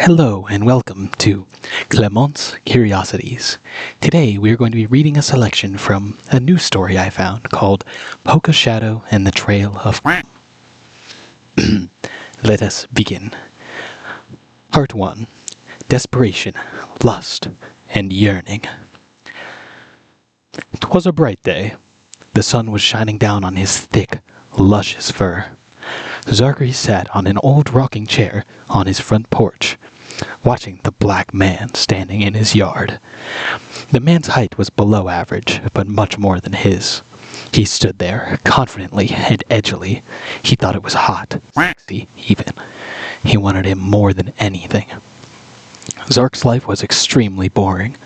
Hello and welcome to Clemont's Curiosities. Today we are going to be reading a selection from a new story I found called Poca-Shadow and the Trail of... Let us begin. Part 1. Desperation, Lust, and Yearning. 'Twas a bright day. The sun was shining down on his thick, luscious fur. Zarkary sat on an old rocking chair on his front porch, watching the black man standing in his yard. The man's height was below average, but much more than his. He stood there, confidently and edgily. He thought it was hot, sexy even. He wanted him more than anything. Zark's life was extremely boring.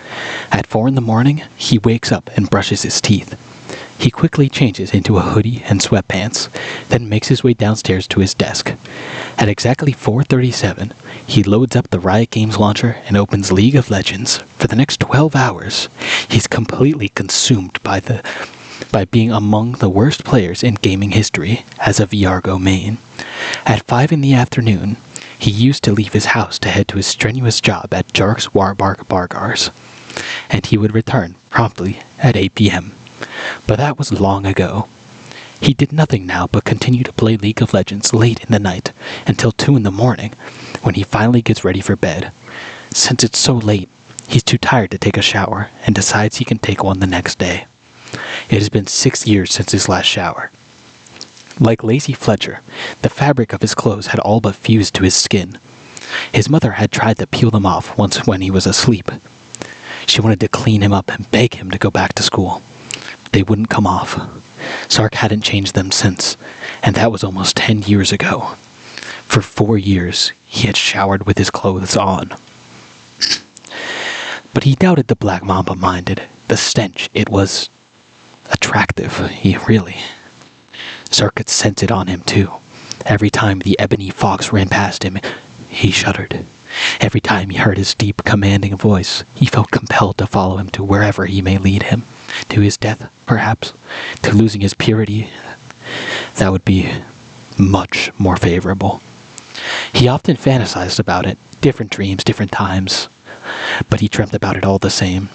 At 4 in the morning, he wakes up and brushes his teeth. He quickly changes into a hoodie and sweatpants, then makes his way downstairs to his desk. At exactly 4:37, he loads up the Riot Games launcher and opens League of Legends. For the next 12 hours, he's completely consumed by being among the worst players in gaming history as a Viargo main. At 5 in the afternoon, he used to leave his house to head to his strenuous job at Jark's Warbark Bargars, and he would return promptly at 8 p.m. But that was long ago. He did nothing now but continue to play League of Legends late in the night until 2 in the morning, when he finally gets ready for bed. Since it's so late, he's too tired to take a shower and decides he can take one the next day. It has been 6 years since his last shower. Like Lacey Fletcher, the fabric of his clothes had all but fused to his skin. His mother had tried to peel them off once when he was asleep. She wanted to clean him up and beg him to go back to school. They wouldn't come off. Zark hadn't changed them since, and that was almost 10 years ago. For 4 years, he had showered with his clothes on. But he doubted the Black Mamba minded. The stench, it was attractive, Zark could sense it on him too. Every time the ebony fox ran past him, he shuddered. Every time he heard his deep, commanding voice, he felt compelled to follow him to wherever he may lead him. To his death, perhaps. To losing his purity. That would be much more favorable. He often fantasized about it. Different dreams, different times. But he dreamt about it all the same.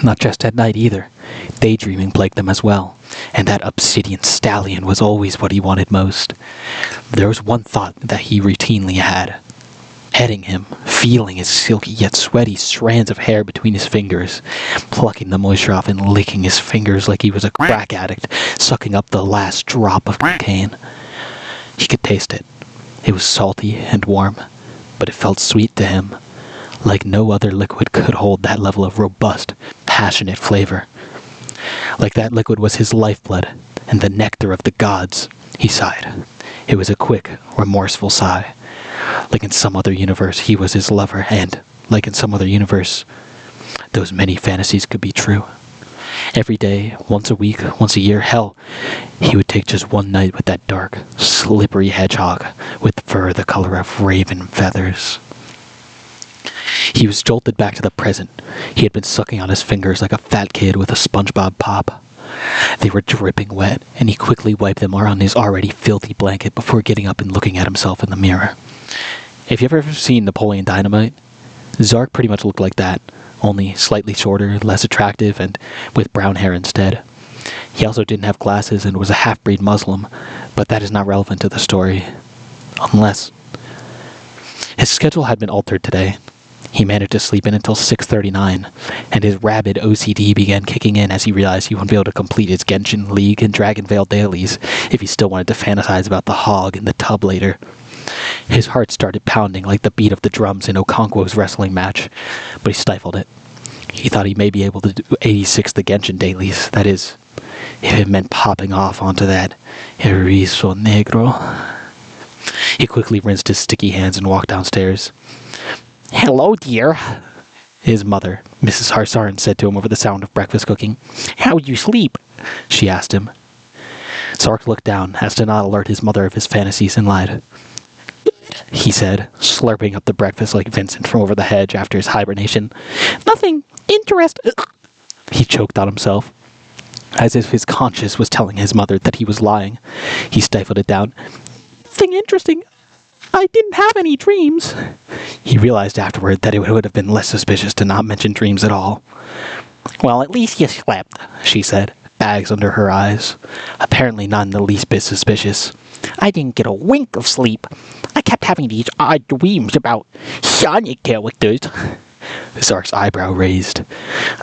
Not just at night either. Daydreaming plagued them as well. And that obsidian stallion was always what he wanted most. There was one thought that he routinely had. Petting him, feeling his silky yet sweaty strands of hair between his fingers, plucking the moisture off and licking his fingers like he was a crack addict, sucking up the last drop of cocaine. He could taste it. It was salty and warm, but it felt sweet to him, like no other liquid could hold that level of robust, passionate flavor. Like that liquid was his lifeblood and the nectar of the gods. He sighed. It was a quick, remorseful sigh. Like in some other universe, he was his lover, and, like in some other universe, those many fantasies could be true. Every day, once a week, once a year, hell, he would take just one night with that dark, slippery hedgehog with fur the color of raven feathers. He was jolted back to the present. He had been sucking on his fingers like a fat kid with a SpongeBob pop. They were dripping wet, and he quickly wiped them around his already filthy blanket before getting up and looking at himself in the mirror. If you've ever seen Napoleon Dynamite, Zark pretty much looked like that, only slightly shorter, less attractive, and with brown hair instead. He also didn't have glasses and was a half-breed Muslim, but that is not relevant to the story. Unless... His schedule had been altered today. He managed to sleep in until 6:39, and his rabid OCD began kicking in as he realized he wouldn't be able to complete his Genshin League and Dragonvale dailies if he still wanted to fantasize about the hog in the tub later. His heart started pounding like the beat of the drums in Okonkwo's wrestling match, but he stifled it. He thought he may be able to do 86 the Genshin dailies, that is, if it meant popping off onto that erizo negro. He quickly rinsed his sticky hands and walked downstairs. "Hello, dear," his mother, Mrs. Harssarn, said to him over the sound of breakfast cooking. "How'd you sleep?" she asked him. Zark looked down as to not alert his mother of his fantasies and lied. He said, slurping up the breakfast like Vincent from over the hedge after his hibernation. "Nothing interesting." He choked on himself, as if his conscience was telling his mother that he was lying. He stifled it down. "Nothing interesting. I didn't have any dreams." He He realized afterward that it would have been less suspicious to not mention dreams at all. "Well, at least you slept," she said, bags under her eyes, apparently not in the least bit suspicious. "I didn't get a wink of sleep. I kept having these odd dreams about Sonic characters." Zark's eyebrow raised.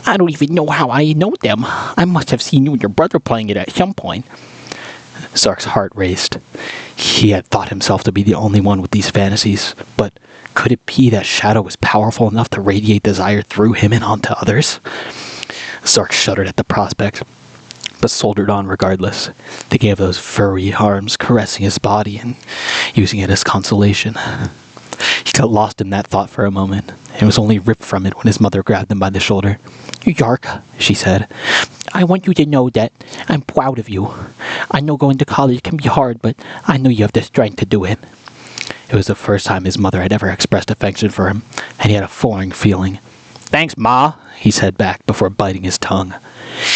"I don't even know how I know them. I must have seen you and your brother playing it at some point." Zark's heart raced. He had thought himself to be the only one with these fantasies, but could it be that Shadow was powerful enough to radiate desire through him and onto others? Zark shuddered at the prospect, but soldiered on regardless, thinking of those furry arms caressing his body and using it as consolation. He got lost in that thought for a moment, and was only ripped from it when his mother grabbed him by the shoulder. "Zark," she said, "I want you to know that I'm proud of you. I know going to college can be hard, but I know you have the strength to do it." It was the first time his mother had ever expressed affection for him, and he had a foreign feeling. "Thanks, Ma," he said back before biting his tongue.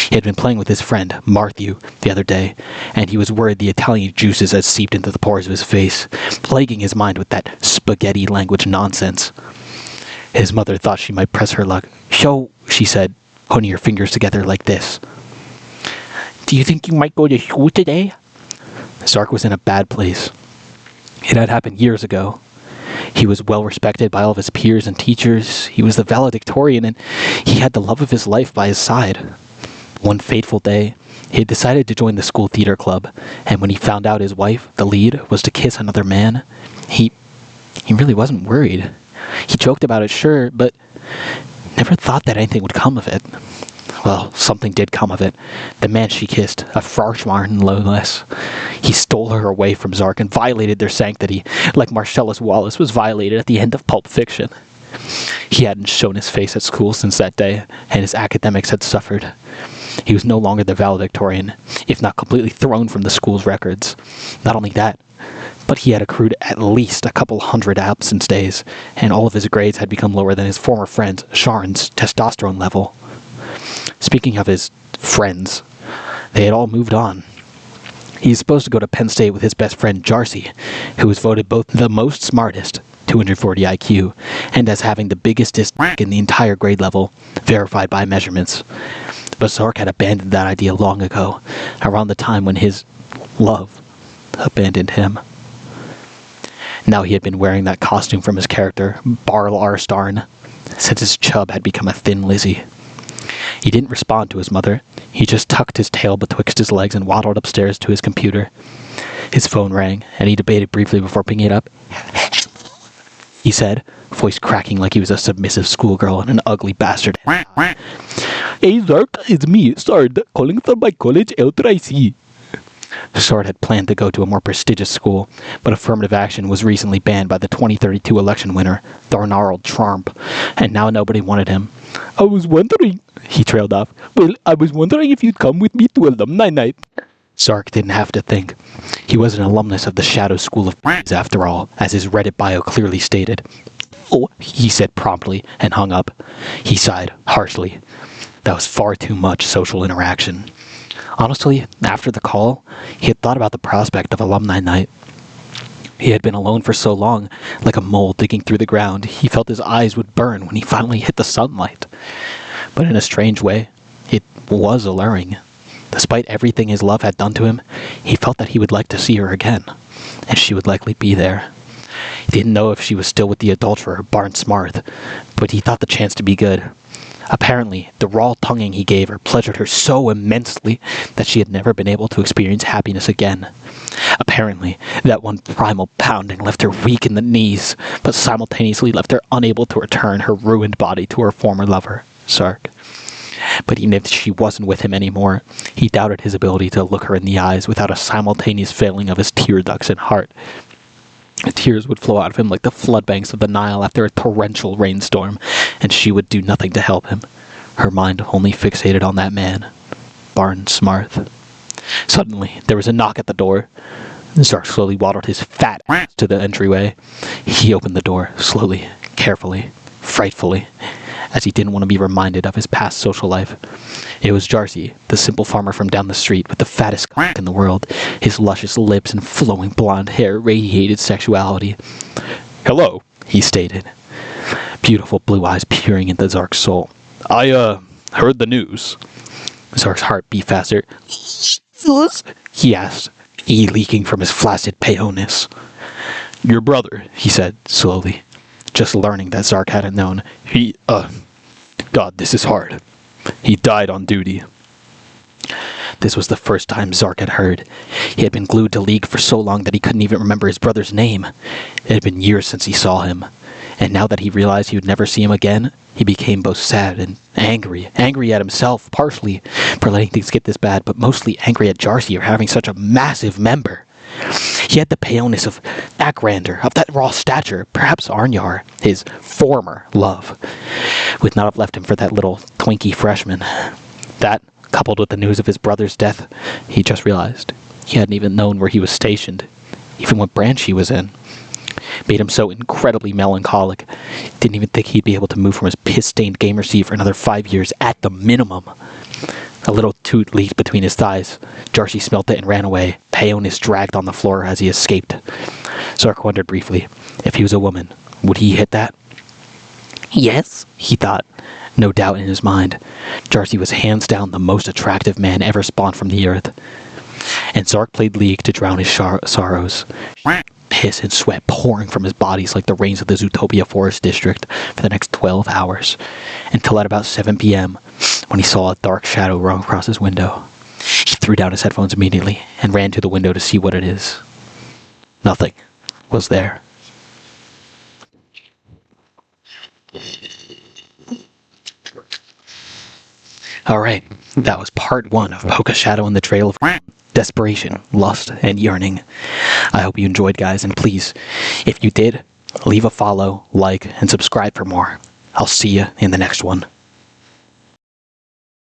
He had been playing with his friend, Matthew, the other day, and he was worried the Italian juices had seeped into the pores of his face, plaguing his mind with that spaghetti language nonsense. His mother thought she might press her luck. "So," she said, putting her fingers together like this, "do you think you might go to school today?" Zark was in a bad place. It had happened years ago. He was well respected by all of his peers and teachers. He was the valedictorian, and he had the love of his life by his side. One fateful day, he had decided to join the school theater club, and when he found out his wife, the lead, was to kiss another man, he really wasn't worried. He joked about it, sure, but never thought that anything would come of it. Well, something did come of it. The man she kissed, a Harssarn no less. He stole her away from Zark and violated their sanctity, like Marcellus Wallace was violated at the end of Pulp Fiction. He hadn't shown his face at school since that day, and his academics had suffered. He was no longer the valedictorian, if not completely thrown from the school's records. Not only that, but he had accrued at least a couple hundred absence days, and all of his grades had become lower than his former friend Sharon's testosterone level. Speaking of his friends, they had all moved on. He's supposed to go to Penn State with his best friend Jarcy, who was voted both the most smartest, 240 IQ, and as having the biggest dick in the entire grade level, verified by measurements. But Zark had abandoned that idea long ago, around the time when his love abandoned him. Now he had been wearing that costume from his character, Barl Arstarn, since his chub had become a thin Lizzie. He didn't respond to his mother. He just tucked his tail betwixt his legs and waddled upstairs to his computer. His phone rang, and he debated briefly before picking it up. He said, voice cracking like he was a submissive schoolgirl in an ugly bastard. "Hey Zark, it's me, Sard, calling from my college after I see." Sard had planned to go to a more prestigious school, but affirmative action was recently banned by the 2032 election winner, Darnarl Trump, and now nobody wanted him. "I was wondering," he trailed off. "Well, I was wondering if you'd come with me to alumni night." Zark didn't have to think. He was an alumnus of the Shadow School of after all, as his Reddit bio clearly stated. "Oh," he said promptly, and hung up. He sighed harshly. That was far too much social interaction. Honestly, after the call, he had thought about the prospect of alumni night. He had been alone for so long, like a mole digging through the ground, he felt his eyes would burn when he finally hit the sunlight. But in a strange way, it was alluring. Despite everything his love had done to him, he felt that he would like to see her again, and she would likely be there. He didn't know if she was still with the adulterer, Barn Smarth, but he thought the chance to be good. Apparently, the raw tonguing he gave her pleasured her so immensely that she had never been able to experience happiness again. Apparently, that one primal pounding left her weak in the knees, but simultaneously left her unable to return her ruined body to her former lover, Zark. But even if she wasn't with him anymore, he doubted his ability to look her in the eyes without a simultaneous failing of his tear ducts and heart. Tears would flow out of him like the floodbanks of the Nile after a torrential rainstorm, and she would do nothing to help him, her mind only fixated on that man, Barn Smarth. Suddenly, there was a knock at the door. Zark slowly waddled his fat ass to the entryway. He opened the door, slowly, carefully, frightfully, as he didn't want to be reminded of his past social life. It was Jarcy, the simple farmer from down the street with the fattest cock in the world. His luscious lips and flowing blonde hair radiated sexuality. "Hello," he stated. beautiful blue eyes peering into Zark's soul. I, heard the news. Zark's heart beat faster. He asked, E leaking from his flaccid paleness. Your brother. He said, slowly, just learning that Zark hadn't known. God, this is hard. He died on duty. This was the first time Zark had heard. He had been glued to League for so long that he couldn't even remember his brother's name. It had been years since he saw him. And now that he realized he would never see him again, he became both sad and angry. Angry at himself, partially, for letting things get this bad, but mostly angry at Jarcy for having such a massive member. He had the paleness of that grandeur, of that raw stature, perhaps Arnyar, his former love, would not have left him for that little twinkie freshman. That, coupled with the news of his brother's death, he just realized he hadn't even known where he was stationed, even what branch he was in. Made him so incredibly melancholic. Didn't even think he'd be able to move from his piss-stained gamer seat for another 5 years at the minimum. A little toot leaked between his thighs. Jarcy smelt it and ran away. Paleness dragged on the floor as he escaped. Zark wondered briefly, if he was a woman, would he hit that? Yes, he thought, no doubt in his mind. Jarcy was hands down the most attractive man ever spawned from the earth. And Zark played League to drown his sorrows. Piss and sweat pouring from his bodies like the rains of the Zootopia Forest District for the next 12 hours, until at about 7 p.m., when he saw a dark shadow run across his window. He threw down his headphones immediately and ran to the window to see what it is. Nothing was there. Alright, that was part 1 of Poca-Shadow and the Trail of Desperation, Lust, and Yearning. I hope you enjoyed, guys, and please, if you did, leave a follow, like, and subscribe for more. I'll see you in the next one.